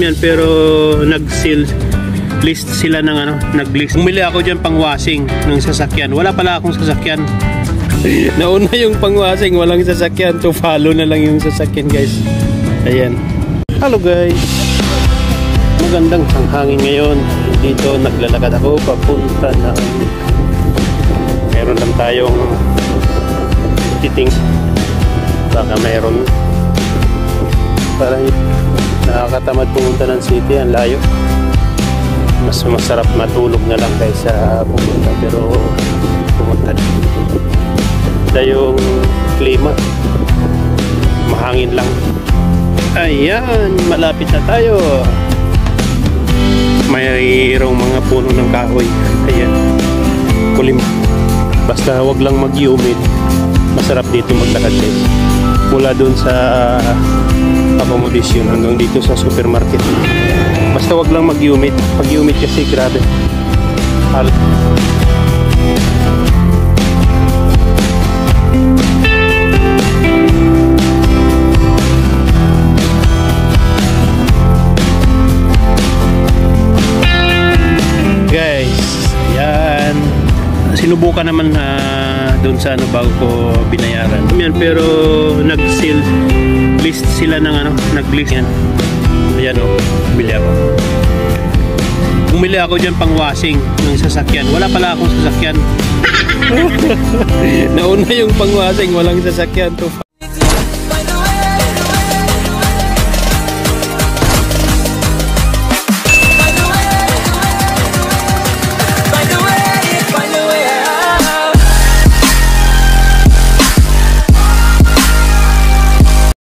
yan, pero nag-seal list sila ng ano, nag-list. Bumili ako dyan pang washing ng sasakyan. Wala pala akong sasakyan. Nauna yung pang washing, walang sasakyan. To follow na lang yung sasakyan, guys. Ayan. Hello, guys. Magandang hangin ngayon. Dito naglalakad ako papunta na meron lang tayong titing. Baka mayroon parang nakakatamad pumunta ng city, ang layo. Mas masarap matulog na lang kaysa pumunta, pero pumunta na. Ito yung klima, mahangin lang. Ayan, malapit na tayo. Mayroong mga puno ng kahoy. Ayan, kulim. Basta wag lang mag-humid. Masarap dito maglakad, guys. Mula doon sa accommodation hanggang dito sa supermarket. Basta wag lang mag-humid. Pag-humid kasi grabe. Guys, yan. Sinubukan naman doon sa ano bago ko binayaran. Yan, pero nag-seal list sila ng ano, nag-list yan. Ayan o, bumili ako. Bumili ako dyan pang washing ng sasakyan. Wala pala akong sasakyan. Nauna yung pang washing, walang sasakyan to.